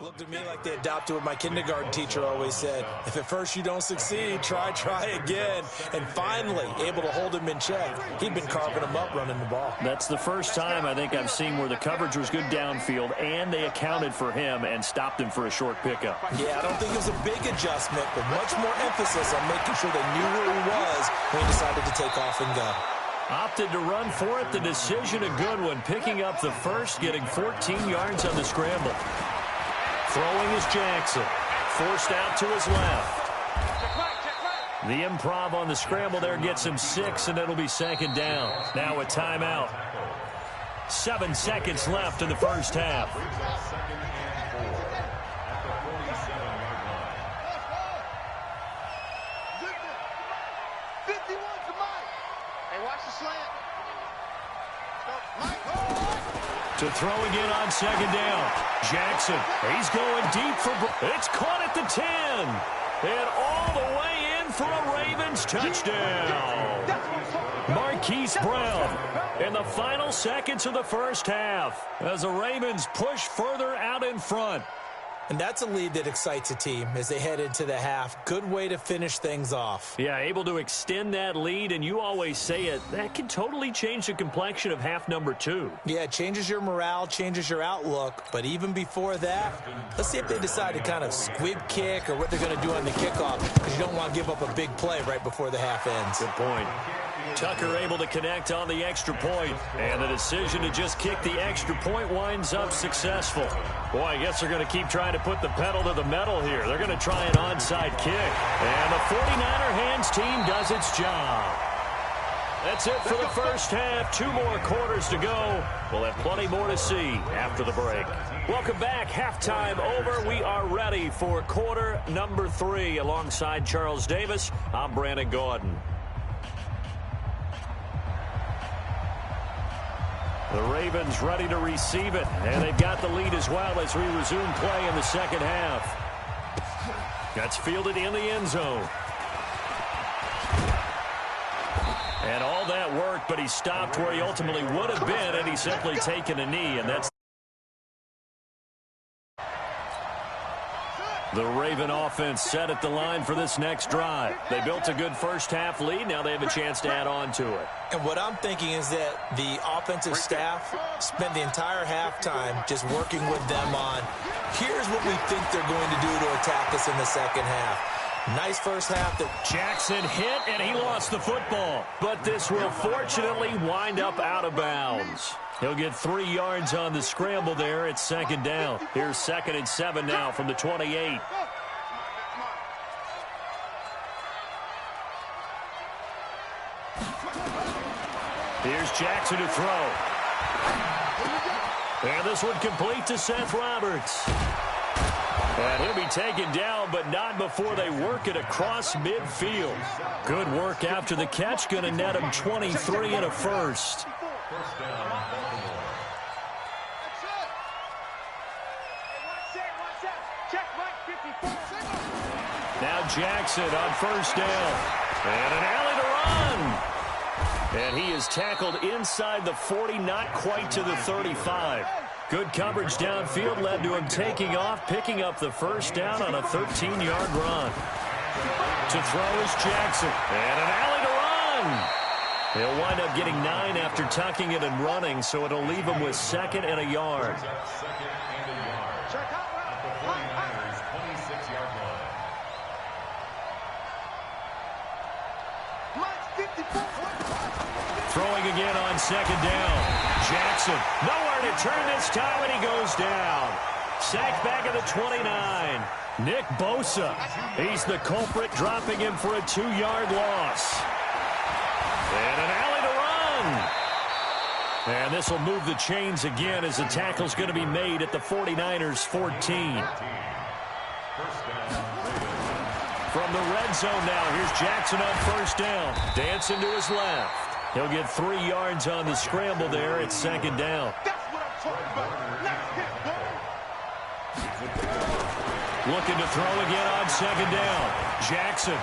Looked at me like they adopted what my kindergarten teacher always said. If at first you don't succeed, try again. And finally, able to hold him in check. He'd been carving him up running the ball. That's the first time I think I've seen where the coverage was good downfield and they accounted for him and stopped him for a short pickup. Yeah, I don't think it was a big adjustment, but much more emphasis on making sure they knew where he was when he decided to take off and go. Opted to run for it. The decision a good one. Picking up the first, getting 14 yards on the scramble. Throwing is Jackson. Forced out to his left. The improv on the scramble there gets him 6, and it'll be second down. Now a timeout. 7 seconds left in the first half. To throw again on second down. Jackson, he's going deep for... It's caught at the 10. And all the way in for a Ravens touchdown. Marquise Brown in the final seconds of the first half as the Ravens push further out in front. And that's a lead that excites a team as they head into the half. Good way to finish things off. Yeah, able to extend that lead, and you always say it, that can totally change the complexion of half number 2. Yeah, it changes your morale, changes your outlook. But even before that, let's see if they decide to kind of squib kick or what they're going to do on the kickoff, because you don't want to give up a big play right before the half ends. Good point. Tucker able to connect on the extra point, and the decision to just kick the extra point winds up successful. Boy, I guess they're going to keep trying to put the pedal to the metal here. They're going to try an onside kick, and the 49er hands team does its job. That's it for the first half. 2 more quarters to go. We'll have plenty more to see after the break. Welcome back. Halftime over. We are ready for quarter number 3. Alongside Charles Davis, I'm Brandon Gordon. The Ravens ready to receive it, and they've got the lead as well as we resume play in the second half. That's fielded in the end zone. And all that work, but he stopped where he ultimately would have been, and he's simply taken a knee, and that's the Raven offense set at the line for this next drive. They built a good first half lead. Now they have a chance to add on to it. And what I'm thinking is that the offensive staff spent the entire halftime just working with them on, here's what we think they're going to do to attack us in the second half. Nice first half. Jackson hit, and he lost the football. But this will fortunately wind up out of bounds. He'll get 3 yards on the scramble there. It's second down. Here's 2nd and 7 now from the 28. Here's Jackson to throw. And this one complete to Seth Roberts. And he'll be taken down, but not before they work it across midfield. Good work after the catch. Going to net him 23 and a first. Now Jackson on first down. And an alley to run. And he is tackled inside the 40, not quite to the 35. Good coverage downfield led to him taking off, picking up the first down on a 13-yard run. To throw is Jackson. And an alley to run. He'll wind up getting 9 after tucking it and running, so it'll leave him with 2nd and a yard. Throwing again on second down. Jackson, nowhere to turn this time, and he goes down. Sacked back at the 29. Nick Bosa, he's the culprit, dropping him for a 2-yard loss. And an alley to run. And this will move the chains again as the tackle's going to be made at the 49ers 14. From the red zone now, here's Jackson on first down. Dancing to his left. He'll get 3 yards on the scramble there. It's second down. Looking to throw again on second down. Jackson.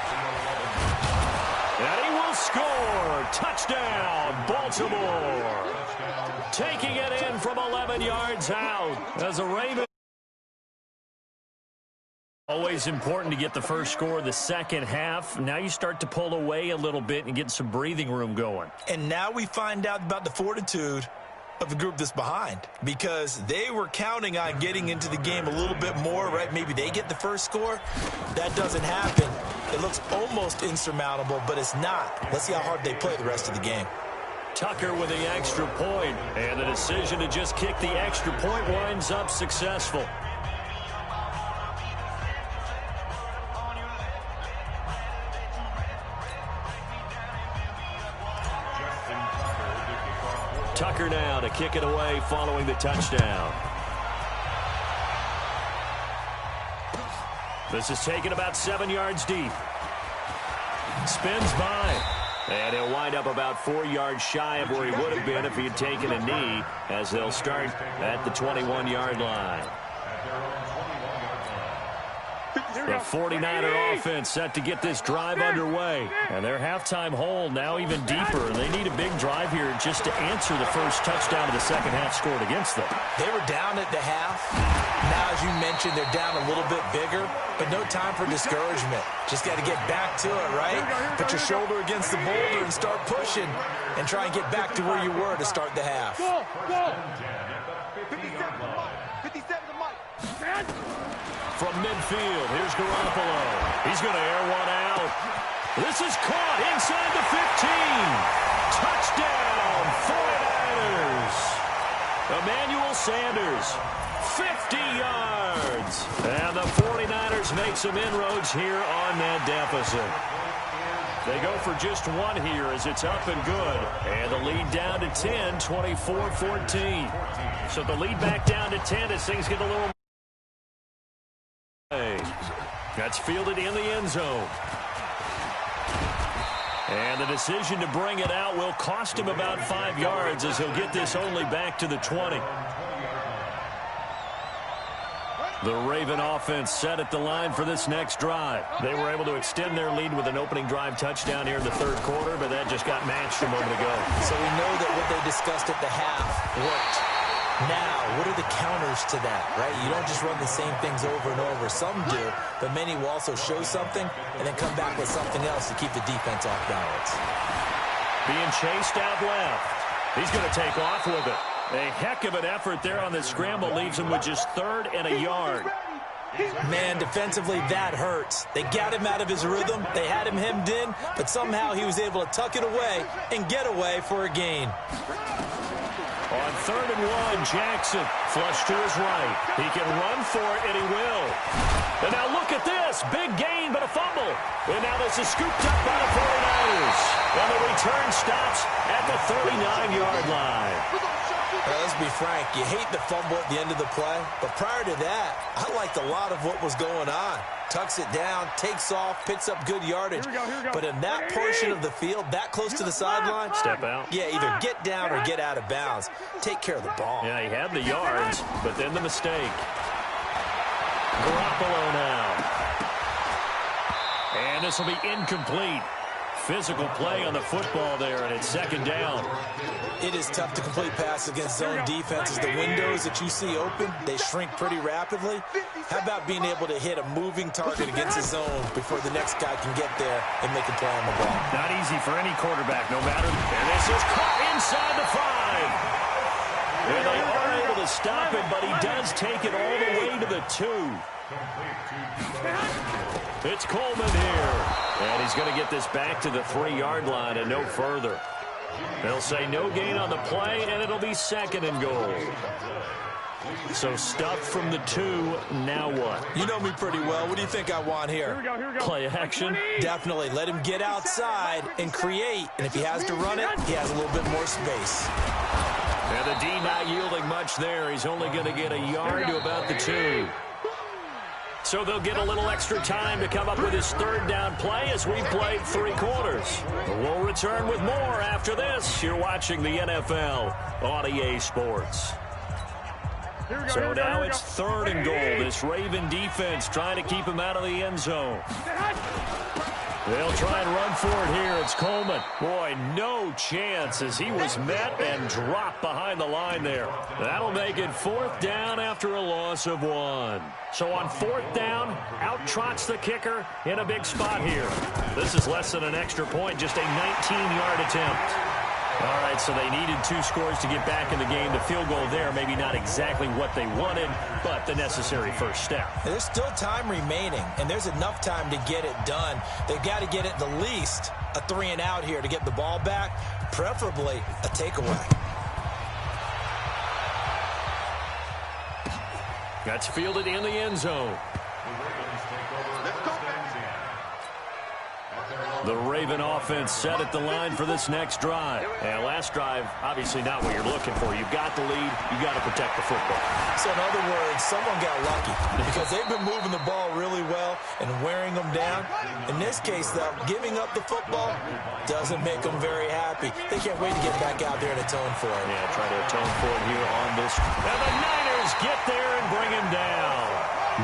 And he will score. Touchdown, Baltimore. Taking it in from 11 yards out as the Ravens Always important to get the first score of the second half. Now you start to pull away a little bit and get some breathing room going. And now we find out about the fortitude of the group that's behind, because they were counting on getting into the game a little bit more, right? Maybe they get the first score. That doesn't happen. It looks almost insurmountable, but it's not. Let's see how hard they play the rest of the game. Tucker with the extra point, and the decision to just kick the extra point winds up successful. Tucker now to kick it away following the touchdown. This is taken about 7 yards deep. Spins by. And he'll wind up about 4 yards shy of where he would have been if he had taken a knee, as they'll start at the 21-yard line. The 49er offense set to get this drive underway. And their halftime hole now even deeper. And they need a big drive here just to answer the first touchdown of the second half scored against them. They were down at the half. Now, as you mentioned, they're down a little bit bigger, but no time for discouragement. Just got to get back to it, right? Put your shoulder against the boulder and start pushing and try and get back to where you were to start the half. 57 to Mike. From midfield, here's Garoppolo. He's going to air one out. This is caught inside the 15. Touchdown, 49ers. Emmanuel Sanders, 50 yards. And the 49ers make some inroads here on that deficit. They go for just one here as it's up and good. And the lead down to 10, 24-14. So the lead back down to 10 as things get a little... That's fielded in the end zone. And the decision to bring it out will cost him about 5 yards as he'll get this only back to the 20. The Raven offense set at the line for this next drive. They were able to extend their lead with an opening drive touchdown here in the third quarter, but that just got matched a moment ago. So we know that what they discussed at the half worked. Now, what are the counters to that, right? You don't just run the same things over and over. Some do, but many will also show something and then come back with something else to keep the defense off balance. Being chased out left. He's going to take off with it. A heck of an effort there on the scramble leaves him with just 3rd and a yard. Man, defensively, that hurts. They got him out of his rhythm. They had him hemmed in, but somehow he was able to tuck it away and get away for a gain. On 3rd and 1, Jackson flush to his right. He can run for it, and he will. And now look at this. Big gain, but a fumble. And now this is scooped up by the 49ers. And the return stops at the 39-yard line. Let's be frank, you hate the fumble at the end of the play, but prior to that, I liked a lot of what was going on. Tucks it down, takes off, picks up good yardage. Here we go. But in that portion of the field, that close to the sideline, step out. Yeah, either get down or get out of bounds. Take care of the ball. Yeah, he had the yards, but then the mistake. Garoppolo now. And this will be incomplete. Physical play on the football there, and it's 2nd down. It is tough to complete passes against zone defenses. The windows that you see open, they shrink pretty rapidly. How about being able to hit a moving target against a zone before the next guy can get there and make a play on the ball? Not easy for any quarterback, no matter. And this is caught inside the 5. And they are able to stop it, but he does take it all the way to the 2. It's Coleman here. And he's going to get this back to the 3-yard line and no further. They'll say no gain on the play, and it'll be 2nd and goal. So stuffed from the 2, now what? You know me pretty well. What do you think I want here? Here we go. Play action? Definitely. Let him get outside and create. And if he has to run it, he has a little bit more space. And the D not yielding much there. He's only going to get a yard to about the 2. So they'll get a little extra time to come up with his 3rd down play as we played 3 quarters. We'll return with more after this. You're watching the NFL on EA Sports. So now it's 3rd and goal. This Raven defense trying to keep him out of the end zone. They'll try and run for it here. It's Coleman. Boy, no chance as he was met and dropped behind the line there. That'll make it 4th down after a loss of 1. So on 4th down, out trots the kicker in a big spot here. This is less than an extra point, just a 19-yard attempt. All right, so they needed 2 scores to get back in the game. The field goal there, maybe not exactly what they wanted, but the necessary first step. There's still time remaining, and there's enough time to get it done. They've got to get it the least a 3-and-out here to get the ball back, preferably a takeaway. That's fielded in the end zone. The Raven offense set at the line for this next drive. And last drive, obviously not what you're looking for. You've got the lead. You've got to protect the football. So in other words, someone got lucky because they've been moving the ball really well and wearing them down. In this case, though, giving up the football doesn't make them very happy. They can't wait to get back out there and atone for it. Yeah, try to atone for it here on this. And the Niners get there and bring him down.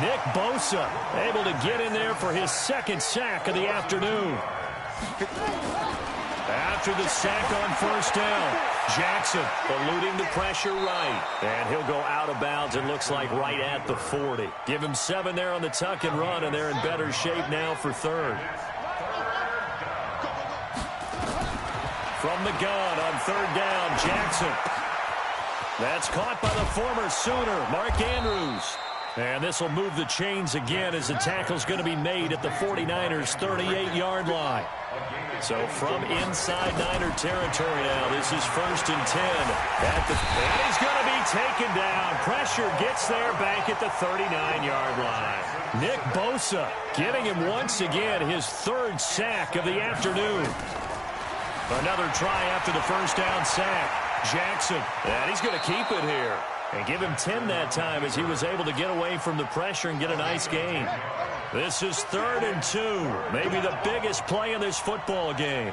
Nick Bosa able to get in there for his 2nd sack of the afternoon. After the sack on 1st down, Jackson eluding the pressure right. And he'll go out of bounds, it looks like right at the 40. Give him 7 there on the tuck and run, and they're in better shape now for 3rd. From the gun on 3rd down, Jackson. That's caught by the former Sooner, Mark Andrews. And this will move the chains again as the tackle's going to be made at the 49ers' 38-yard line. So from inside Niner territory now, this is 1st and 10. And he's going to be taken down. Pressure gets there back at the 39-yard line. Nick Bosa getting him once again his 3rd sack of the afternoon. Another try after the 1st down sack. Jackson, and he's going to keep it here. And give him 10 that time as he was able to get away from the pressure and get a nice gain. This is 3rd and 2. Maybe the biggest play in this football game.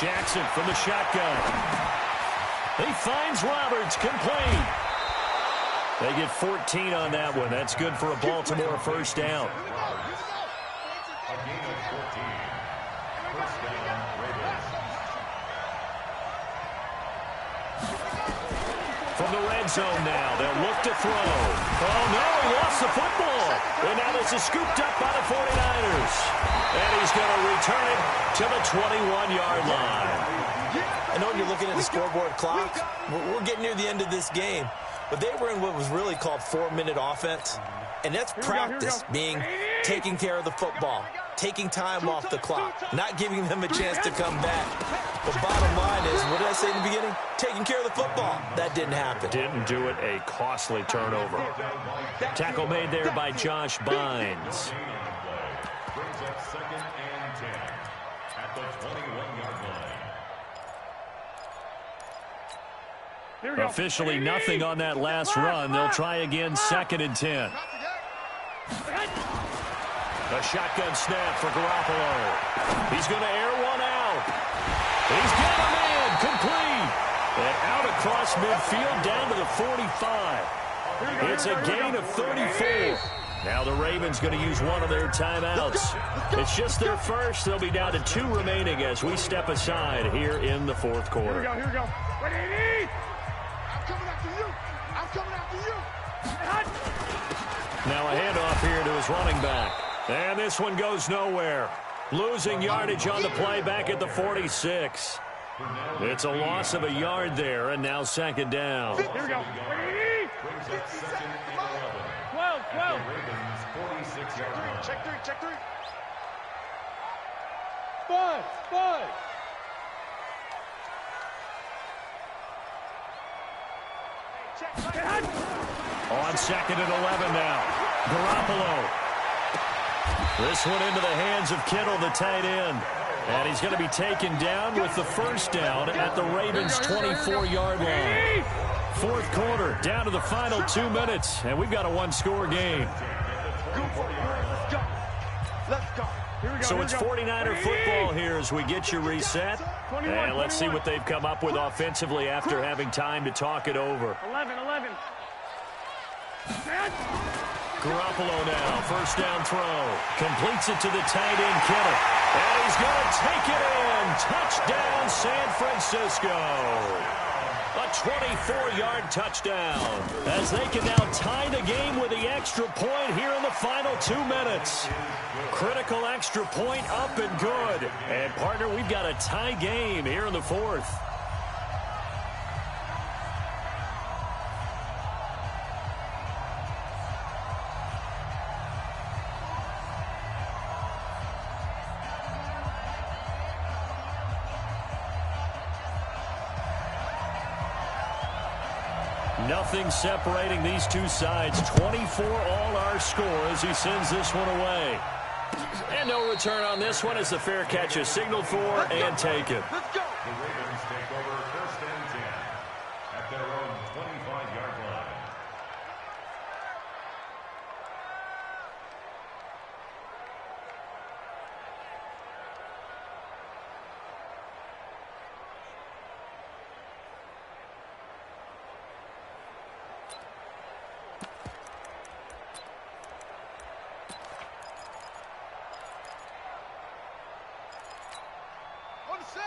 Jackson from the shotgun. He finds Roberts, complete. They get 14 on that one. That's good for a Baltimore 1st down. From the red zone now, they'll look to throw. Oh, no, he lost the football. And now this is scooped up by the 49ers. And he's going to return it to the 21-yard line. I know when you're looking at the scoreboard clock, we're getting near the end of this game. But they were in what was really called 4-minute offense. And that's practice, being taking care of the football, taking time off the clock, not giving them a chance to come back. The bottom line is, what did I say in the beginning? Taking care of the football. That didn't happen. Didn't do it. A costly turnover. Tackle made there by Josh Bynes. Officially nothing on that last run. They'll try again 2nd and 10. A shotgun snap for Garoppolo. He's going to air one out. He's got him in, complete. And out across midfield down to the 45. It's a gain of 34. Now the Ravens going to use one of their timeouts. It's just their first. They'll be down to 2 remaining as we step aside here in the 4th quarter. Here we go. What do you need? I'm coming after you. I'm coming after you. Now a handoff here to his running back. And this one goes nowhere. Losing yardage on the play back at the 46. It's a loss of a yard there, and now 2nd down. Here we go. 12. Check 3. 5. On 2nd and 11 now. Garoppolo. This one into the hands of Kittle, the tight end. And he's going to be taken down with the 1st down at the Ravens' 24-yard line. 4th quarter, down to the final 2 minutes, and we've got a 1-score game. Let's go. So it's 49er football here as we get you reset. And let's see what they've come up with offensively after having time to talk it over. 11. Garoppolo now, first down throw. Completes it to the tight end, Kittle. And he's going to take it in. Touchdown, San Francisco. A 24-yard touchdown as they can now tie the game with the extra point here in the final 2 minutes. Critical extra point up and good. And, partner, we've got a tie game here in the fourth. Nothing separating these two sides. 24 all our score as he sends this one away. And no return on this one as the fair catch is signaled for and taken. Let's go. The Ravens take over first and 10 at their own 25-yard line.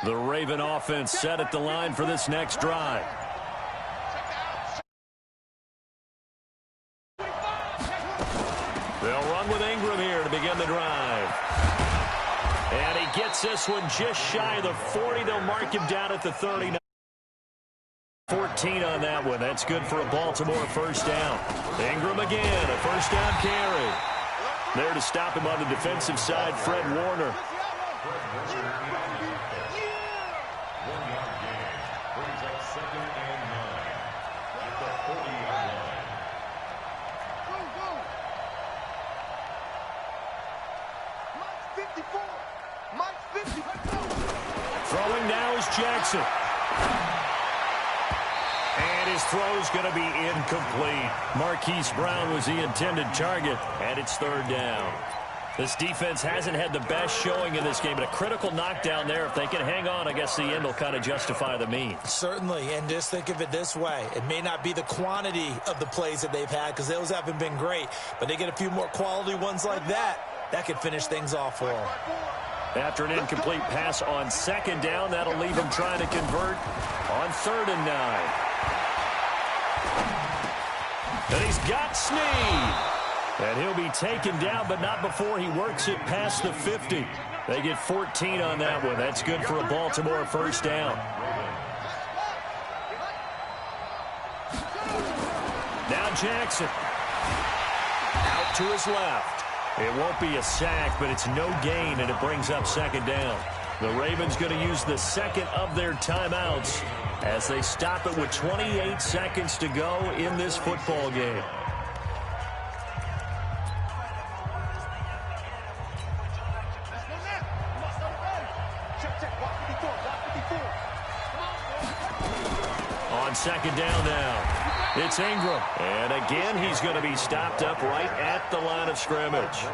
The Raven offense set at the line for this next drive. They'll run with Ingram here to begin the drive. And he gets this one just shy of the 40. They'll mark him down at the 39. 14 on that one. That's good for a Baltimore first down. Ingram again, a first down carry. There to stop him on the defensive side, Fred Warner. 1-yard gain brings up 2nd and 9 at the 40-yard line. Mike's 54. Mike's 50. Let's go. Throwing now is Jackson. And his throw's going to be incomplete. Marquise Brown was the intended target, and it's third down. This defense hasn't had the best showing in this game, but a critical knockdown there. If they can hang on, I guess the end will kind of justify the means. Certainly, and just think of it this way. It may not be the quantity of the plays that they've had because those haven't been great, but they get a few more quality ones like that. That could finish things off for them. After an incomplete pass on second down, that'll leave him trying to convert on 3rd and 9. And he's got Snead. And he'll be taken down, but not before he works it past the 50. They get 14 on that one. That's good for a Baltimore first down. Now Jackson. Out to his left. It won't be a sack, but it's no gain, and it brings up 2nd down. The Ravens going to use the second of their timeouts as they stop it with 28 seconds to go in this football game. On 2nd down now, it's Ingram. And again, he's going to be stopped up right at the line of scrimmage.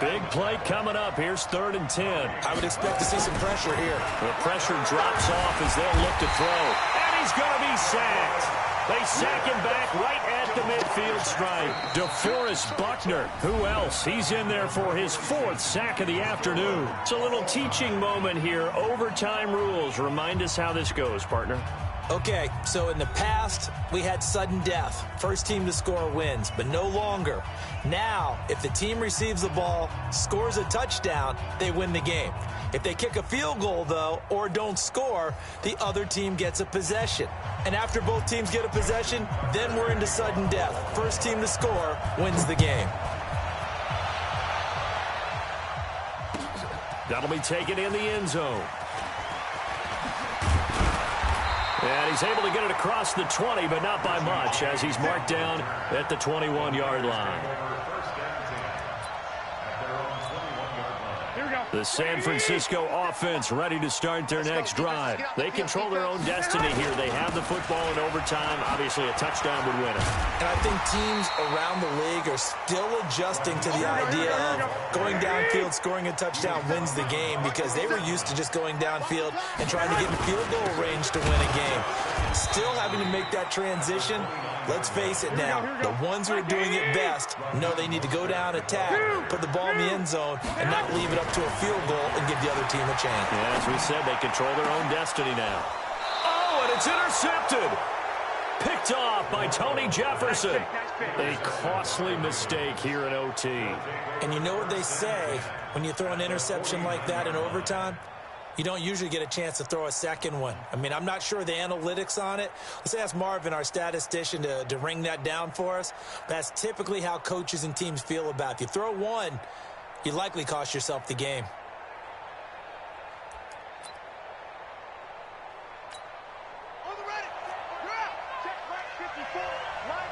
Big play coming up. Here's 3rd and 10. I would expect to see some pressure here. The pressure drops off as they'll look to throw. And he's going to be sacked. They sack him back right at the midfield stripe. DeForest Buckner. Who else? He's in there for his 4th sack of the afternoon. It's a little teaching moment here. Overtime rules. Remind us how this goes, partner. Okay, so in the past, we had sudden death. First team to score wins, but no longer. Now, if the team receives the ball, scores a touchdown, they win the game. If they kick a field goal, though, or don't score, the other team gets a possession. And after both teams get a possession, then we're into sudden death. First team to score wins the game. That'll be taken in the end zone. And he's able to get it across the 20, but not by much, as he's marked down at the 21-yard line. The San Francisco offense ready to start their next drive. They control their own destiny here. They have the football in overtime. Obviously, a touchdown would win it. And I think teams around the league are still adjusting to the idea of going downfield, scoring a touchdown wins the game, because they were used to just going downfield and trying to get in field goal range to win a game. Still having to make that transition. Let's face it now, the ones who are doing it best know they need to go down, attack, put the ball in the end zone, and not leave it up to a field goal and give the other team a chance. Yeah, as we said, they control their own destiny now. Oh, and it's intercepted. Picked off by Tony Jefferson. A costly mistake here in OT. And you know what they say, when you throw an interception like that in overtime? You don't usually get a chance to throw a second one. I mean, I'm not sure the analytics on it. Let's ask Marvin, our statistician, to ring that down for us. That's typically how coaches and teams feel about it. If you throw one, you likely cost yourself the game. On the ready. You're out. Check right 54. Line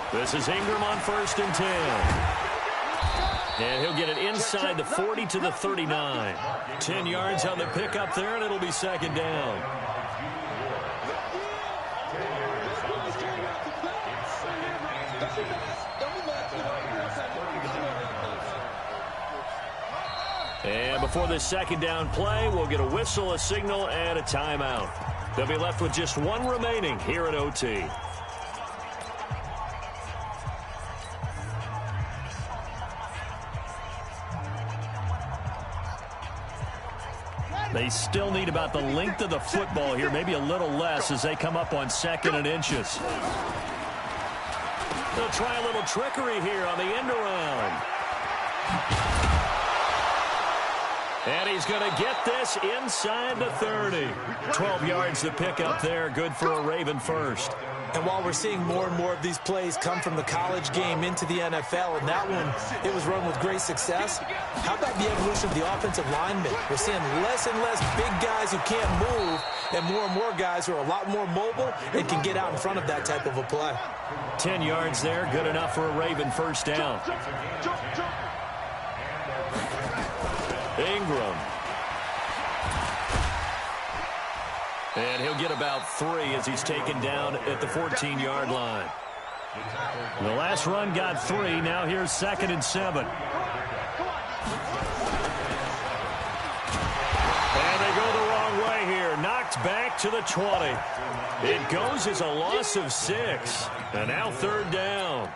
54. This is Ingram on 1st and 10. And he'll get it inside the 40 to the 39. 10 yards on the pickup there, and it'll be 2nd down. And before this 2nd down play, we'll get a whistle, a signal, and a timeout. They'll be left with just one remaining here at OT. They still need about the length of the football here, maybe a little less as they come up on 2nd and inches. They'll try a little trickery here on the end around. And he's going to get this inside the 30. 12 yards to pick up there, good for a Raven first. And while we're seeing more and more of these plays come from the college game into the NFL, and that one, it was run with great success, how about the evolution of the offensive linemen? We're seeing less and less big guys who can't move, and more guys who are a lot more mobile and can get out in front of that type of a play. 10 yards there, good enough for a Raven first down. Ingram. And he'll get about 3 as he's taken down at the 14-yard line. The last run got 3. Now here's 2nd and 7. And they go the wrong way here. Knocked back to the 20. It goes as a loss of 6. And now 3rd down.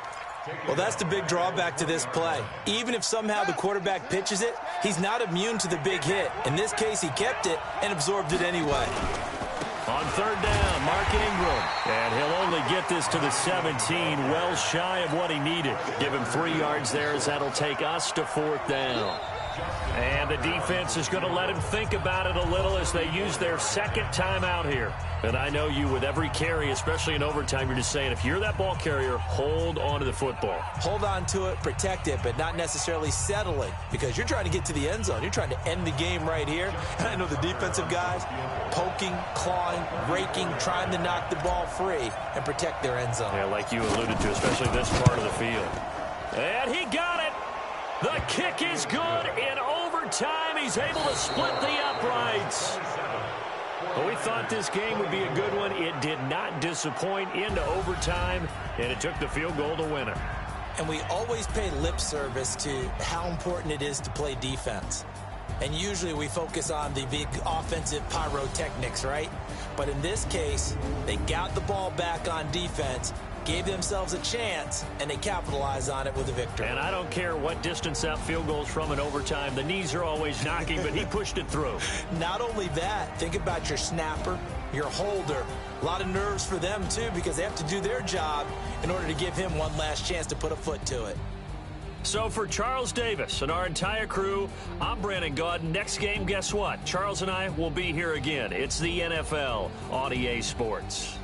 Well, that's the big drawback to this play. Even if somehow the quarterback pitches it, he's not immune to the big hit. In this case, he kept it and absorbed it anyway. On 3rd down, Mark Ingram. And he'll only get this to the 17, well shy of what he needed. Give him 3 yards there as that'll take us to 4th down. And the defense is going to let him think about it a little as they use their 2nd timeout here. And I know you, with every carry, especially in overtime, you're just saying, if you're that ball carrier, hold on to the football. Hold on to it, protect it, but not necessarily settling, because you're trying to get to the end zone. You're trying to end the game right here. And I know the defensive guys poking, clawing, raking, trying to knock the ball free and protect their end zone. Yeah, like you alluded to, especially this part of the field. And he got it. The kick is good in overtime. He's able to split the uprights. Well, we thought this game would be a good one. It did not disappoint into overtime, and it took the field goal to win it. And we always pay lip service to how important it is to play defense. And usually we focus on the big offensive pyrotechnics, right? But in this case, they got the ball back on defense, gave themselves a chance, and they capitalized on it with a victory. And I don't care what distance that field goal's from in overtime. The knees are always knocking, but he pushed it through. Not only that, think about your snapper, your holder. A lot of nerves for them, too, because they have to do their job in order to give him one last chance to put a foot to it. So for Charles Davis and our entire crew, I'm Brandon Gaudin. Next game, guess what? Charles and I will be here again. It's the NFL on EA Sports.